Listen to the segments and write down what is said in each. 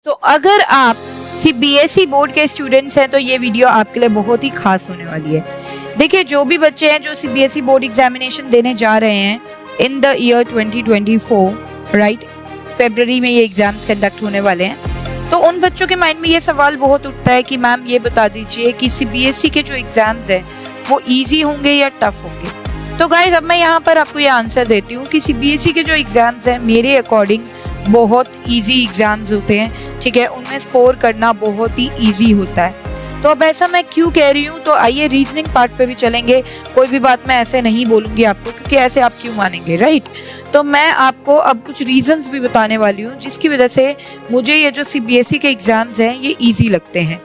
तो अगर आप सीबीएसई बोर्ड के स्टूडेंट्स हैं तो ये वीडियो आपके लिए बहुत ही खास होने वाली है। देखिए, जो भी बच्चे हैं जो सीबीएसई बोर्ड एग्जामिनेशन देने जा रहे हैं इन द ईयर 2024, राइट, फरवरी में ये एग्जाम्स कंडक्ट होने वाले हैं, तो उन बच्चों के माइंड में ये सवाल बहुत उठता है कि मैम ये बता दीजिए कि सीबीएसई के जो एग्जाम्स हैं वो ईजी होंगे या टफ होंगे। तो गाइज, अब मैं यहाँ पर आपको ये आंसर देती हूँ कि सीबीएसई के जो एग्जाम्स हैं मेरे अकॉर्डिंग बहुत इजी एग्जाम्स होते हैं, ठीक है, उनमें स्कोर करना बहुत ही इजी होता है। तो अब ऐसा मैं क्यों कह रही हूँ, तो आइए रीजनिंग पार्ट पे भी चलेंगे। कोई भी बात मैं ऐसे नहीं बोलूंगी आपको, क्योंकि ऐसे आप क्यों मानेंगे, राइट। तो मैं आपको अब कुछ रीजंस भी बताने वाली हूँ जिसकी वजह से मुझे ये जो सीबीएसई के एग्जाम्स हैं ये ईजी लगते हैं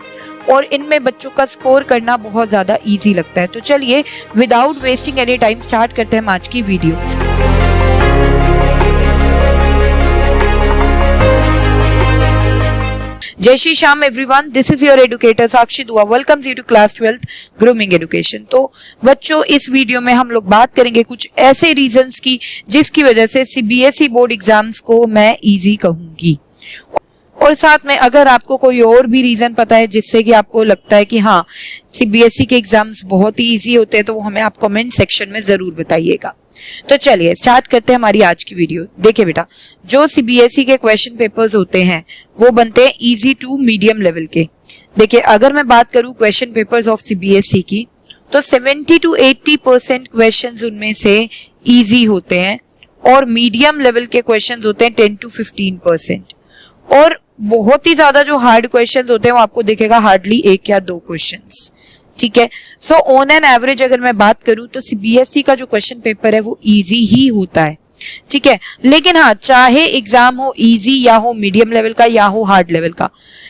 और इनमें बच्चों का स्कोर करना बहुत ज़्यादा ईजी लगता है। तो चलिए without wasting any time start करते हैं आज की video. Jai Shri Shyam everyone, this is your educator Sakshi Dua, welcomes you to class 12th grooming education. तो बच्चों, इस वीडियो में हम लोग बात करेंगे कुछ ऐसे रीजंस की जिसकी वजह से सीबीएसई बोर्ड एग्जाम्स को मैं इजी कहूंगी, और साथ में अगर आपको कोई और भी रीजन पता है जिससे कि आपको लगता है कि हाँ सीबीएसई के एग्जाम्स बहुत ही इजी होते हैं, तो वो हमें आप कमेंट सेक्शन में जरूर बताइएगा। तो चलिए स्टार्ट करते हैं हमारी आज की वीडियो। देखिए बेटा, जो सीबीएसई के क्वेश्चन पेपर्स होते हैं वो बनते हैं इजी टू मीडियम लेवल के। देखिए, अगर मैं बात करूं क्वेश्चन पेपर्स ऑफ सीबीएसई की, तो 70 to 80% क्वेश्चंस उनमें से इजी होते हैं और मीडियम लेवल के क्वेश्चंस होते हैं 10 to 15%, और बहुत ही ज्यादा जो हार्ड क्वेश्चंस होते हैं वो आपको दिखेगा हार्डली 1 या 2 क्वेश्चंस, ठीक है। सो ऑन एन एवरेज अगर मैं बात करूं तो सीबीएसई का जो क्वेश्चन पेपर है वो इजी ही होता है, ठीक है। लेकिन हाँ, चाहे एग्जाम हो इजी या हो मीडियम लेवल का या हो हार्ड लेवल का,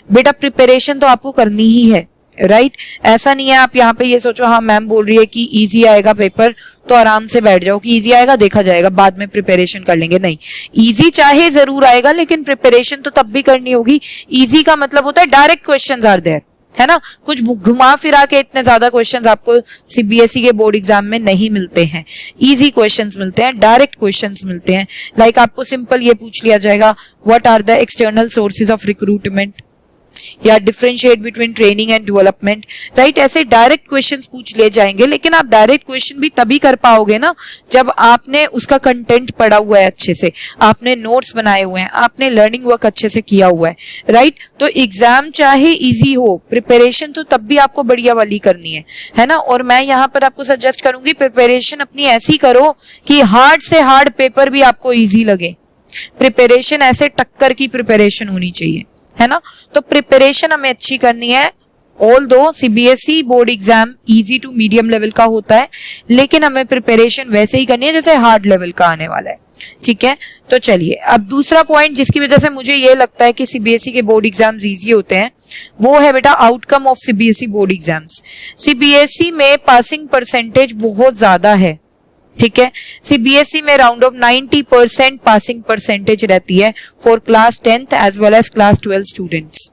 बेटा प्रिपरेशन तो आपको करनी ही है, राइट। ऐसा नहीं है आप यहाँ पे ये सोचो हाँ मैम बोल रही है कि इजी आएगा पेपर तो आराम से बैठ जाओ कि इजी आएगा देखा जाएगा बाद में प्रिपरेशन कर लेंगे। नहीं, इजी चाहे जरूर आएगा लेकिन प्रिपरेशन तो तब भी करनी होगी। इजी का मतलब होता है डायरेक्ट क्वेश्चंस आर देयर, है ना, कुछ घुमा फिरा के इतने ज्यादा क्वेश्चंस आपको सीबीएसई के बोर्ड एग्जाम में नहीं मिलते हैं। इजी क्वेश्चंस मिलते हैं, डायरेक्ट क्वेश्चंस मिलते हैं। लाइक आपको सिंपल ये पूछ लिया जाएगा, what are the external sources of recruitment, या differentiate between training and development, right. ऐसे डायरेक्ट क्वेश्चंस पूछ लिए जाएंगे, लेकिन आप डायरेक्ट क्वेश्चन भी तभी कर पाओगे ना जब आपने उसका कंटेंट पढ़ा हुआ है अच्छे से, आपने नोट्स बनाए हुए हैं, आपने लर्निंग वर्क अच्छे से किया हुआ है, राइट। तो एग्जाम चाहे इजी हो, प्रिपरेशन तो तब भी आपको बढ़िया वाली करनी है ना। और मैं यहाँ पर आपको सजेस्ट करूंगी प्रिपरेशन अपनी ऐसी करो कि हार्ड से हार्ड पेपर भी आपको इजी लगे। प्रिपरेशन ऐसे टक्कर की प्रिपरेशन होनी चाहिए, है ना। तो प्रिपरेशन हमें अच्छी करनी है। Although CBSE board exam easy to medium level का होता है, लेकिन हमें प्रिपरेशन वैसे ही करनी है जैसे हार्ड लेवल का आने वाला है, ठीक है। तो चलिए अब दूसरा पॉइंट जिसकी वजह से मुझे ये लगता है कि सीबीएसई के बोर्ड एग्जाम्स इजी होते हैं वो है बेटा outcome of CBSE board exams. CBSE में पासिंग परसेंटेज बहुत ज्यादा है, ठीक है। सीबीएसई में राउंड ऑफ 90% पासिंग परसेंटेज रहती है for class 10th as well as class 12 students.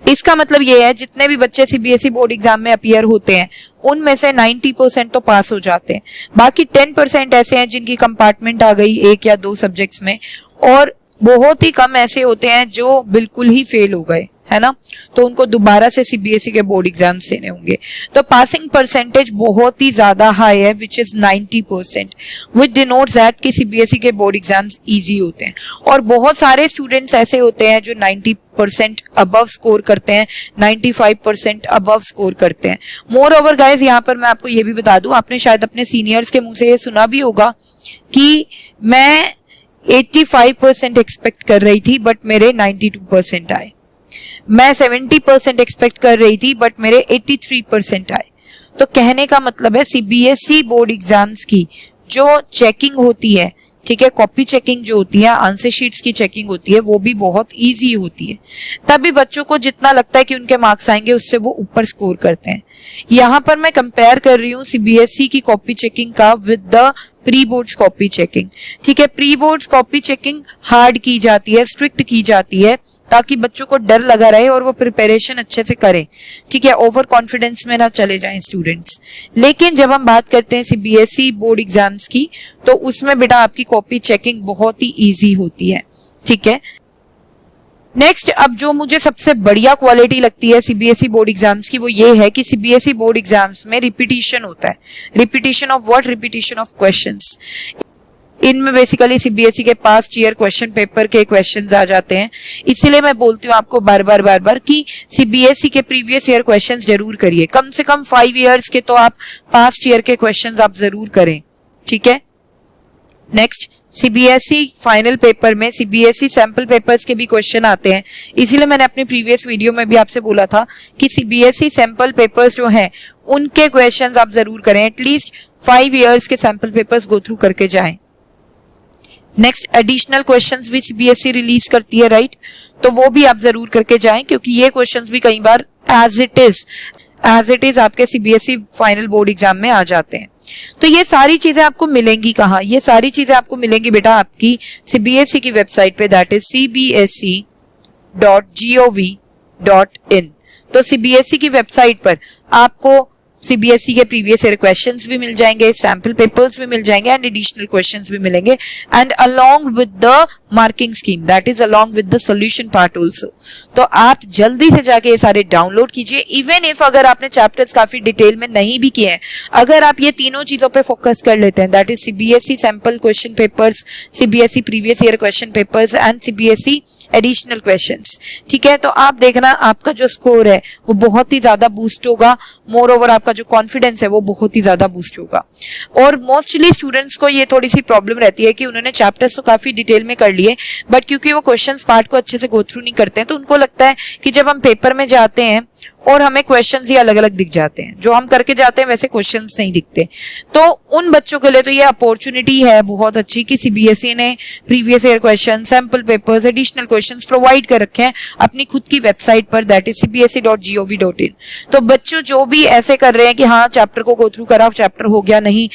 इसका मतलब ये है जितने भी बच्चे सीबीएसई बोर्ड एग्जाम में अपीयर होते हैं उनमें से 90% तो पास हो जाते हैं। बाकी 10% ऐसे हैं जिनकी कंपार्टमेंट आ गई 1 या 2 सब्जेक्ट्स में, और बहुत ही कम ऐसे होते हैं जो बिल्कुल ही फेल हो गए, है ना। तो उनको दोबारा से सीबीएसई के बोर्ड एग्जाम्स देने होंगे। तो पासिंग परसेंटेज बहुत ही ज्यादा हाई है, which is 90%, which denotes that कि सीबीएसई के बोर्ड एग्जाम्स इजी होते हैं। और बहुत सारे स्टूडेंट्स ऐसे होते हैं जो 90% अबव स्कोर करते हैं, 95% अबव स्कोर करते हैं। मोर ओवर गाइज, यहाँ पर मैं आपको ये भी बता दूं, आपने शायद अपने सीनियर्स के मुंह से ये सुना भी होगा कि मैं 85% एक्सपेक्ट कर रही थी बट मेरे 92% आए, मैं 70% एक्सपेक्ट कर रही थी बट मेरे 83% आए। तो कहने का मतलब है सीबीएसई बोर्ड एग्जाम्स की जो चेकिंग होती है, ठीक है, कॉपी चेकिंग जो होती है, आंसर शीट्स की चेकिंग होती है, वो भी बहुत इजी होती है। तभी बच्चों को जितना लगता है कि उनके मार्क्स आएंगे उससे वो ऊपर स्कोर करते हैं। यहाँ पर मैं कंपेयर कर रही हूँ सीबीएसई की कॉपी चेकिंग का with the pre boards copy checking, ठीक है। Pre boards copy checking hard की जाती है, स्ट्रिक्ट की जाती है, ताकि बच्चों को डर लगा रहे और वो प्रिपरेशन अच्छे से करें, ठीक है, ओवर कॉन्फिडेंस में ना चले जाएं स्टूडेंट्स। लेकिन जब हम बात करते हैं सीबीएसई बोर्ड एग्जाम्स की, तो उसमें बेटा आपकी कॉपी चेकिंग बहुत ही इजी होती है, ठीक है। नेक्स्ट, अब जो मुझे सबसे बढ़िया क्वालिटी लगती है सीबीएसई बोर्ड एग्जाम्स की, वो ये है कि सीबीएसई बोर्ड एग्जाम्स में रिपीटिशन होता है। Repetition of what? Repetition of questions. इनमें बेसिकली सीबीएसई के पास्ट ईयर क्वेश्चन पेपर के क्वेश्चंस आ जाते हैं। इसीलिए मैं बोलती हूँ आपको बार बार कि सीबीएसई के प्रीवियस ईयर क्वेश्चंस जरूर करिए। कम से कम 5 इयर्स के तो आप पास्ट ईयर के क्वेश्चंस आप जरूर करें, ठीक है। नेक्स्ट, सीबीएसई फाइनल पेपर में सीबीएसई सैंपल पेपर्स के भी क्वेश्चन आते हैं। इसीलिए मैंने अपनी प्रीवियस वीडियो में भी आपसे बोला था कि सीबीएसई सैंपल पेपर्स जो हैं उनके क्वेश्चंस आप जरूर करें। एटलीस्ट 5 इयर्स के सैंपल पेपर्स गो थ्रू करके जाएं। नेक्स्ट, एडिशनल क्वेश्चंस भी सीबीएसई रिलीज करती है, राइट? तो वो भी आप जरूर करके जाएं, क्योंकि ये क्वेश्चंस भी कई बार एज इट इज आपके सीबीएसई फाइनल बोर्ड एग्जाम में आ जाते हैं। तो ये सारी चीजें आपको मिलेंगी कहाँ? ये सारी चीजें आपको मिलेंगी बेटा आपकी सीबीएसई की वेबसाइट पे, दैट इज cbse.gov.in। तो सीबीएसई की वेबसाइट पर आपको सीबीएसई के प्रीवियस ईयर क्वेश्चंस भी मिल जाएंगे, सैंपल पेपर्स भी मिल जाएंगे एंड एडिशनल क्वेश्चंस भी मिलेंगे, and along with the marking scheme, that is along with the solution part also. तो आप जल्दी से जाके ये सारे डाउनलोड कीजिए। इवन इफ अगर आपने चैप्टर्स काफी डिटेल में नहीं भी किए हैं, अगर आप ये तीनों चीजों पे फोकस कर लेते हैं, that is CBSE sample question papers, CBSE previous year question papers and CBSE additional questions, ठीक है, तो आप देखना आपका जो स्कोर है वो बहुत ही ज्यादा बूस्ट होगा। मोर ओवर आपका जो कॉन्फिडेंस है वो बहुत ही ज्यादा बूस्ट होगा। और मोस्टली स्टूडेंट्स को ये थोड़ी सी प्रॉब्लम रहती है कि उन्होंने चैप्टर्स तो काफी डिटेल में कर लिए, बट क्योंकि वो क्वेश्चंस पार्ट को अच्छे से गो थ्रू नहीं करते हैं, तो उनको लगता है कि जब हम पेपर में जाते हैं और हमें क्वेश्चंस ही अलग अलग दिख जाते हैं, जो हम करके जाते हैं वैसे क्वेश्चंस नहीं दिखते। तो उन बच्चों के लिए तो ये अपॉर्चुनिटी है बहुत अच्छी कि सीबीएसई ने previous year question, sample papers, additional questions provide कर रखे हैं अपनी खुद की वेबसाइट पर, दैट इज cbse.gov.in। तो बच्चों जो भी ऐसे कर रहे हैं कि हाँ चैप्टर को गो थ्रू करा, चैप्टर हो गया नहीं,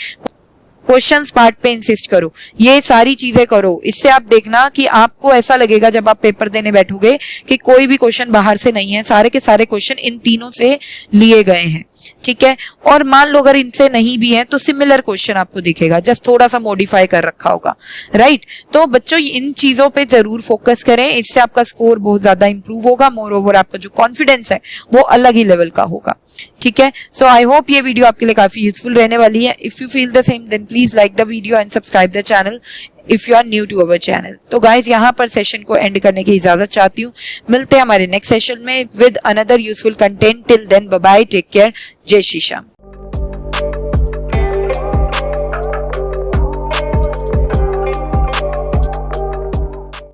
क्वेश्चंस पार्ट पे इंसिस्ट करो, ये सारी चीजें करो। इससे आप देखना कि आपको ऐसा लगेगा जब आप पेपर देने बैठोगे कि कोई भी क्वेश्चन बाहर से नहीं है, सारे के सारे क्वेश्चन इन तीनों से लिए गए हैं, ठीक है। और मान लो अगर इनसे नहीं भी है तो सिमिलर क्वेश्चन आपको दिखेगा, जस्ट थोड़ा सा मॉडिफाई कर रखा होगा, राइट। तो बच्चों इन चीजों पे जरूर फोकस करें, इससे आपका स्कोर बहुत ज्यादा इंप्रूव होगा। मोर ओवर आपका जो कॉन्फिडेंस है वो अलग ही लेवल का होगा, ठीक है। सो आई होप ये वीडियो आपके लिए काफी यूजफुल रहने वाली है। If you feel the same then please like the video and subscribe the channel if you are new to our channel. तो गाइज यहाँ पर सेशन को एंड करने की इजाजत चाहती हूँ। मिलते हैं हमारे नेक्स्ट सेशन में with another useful content. Till then bye bye, take care, जय श्री श्याम।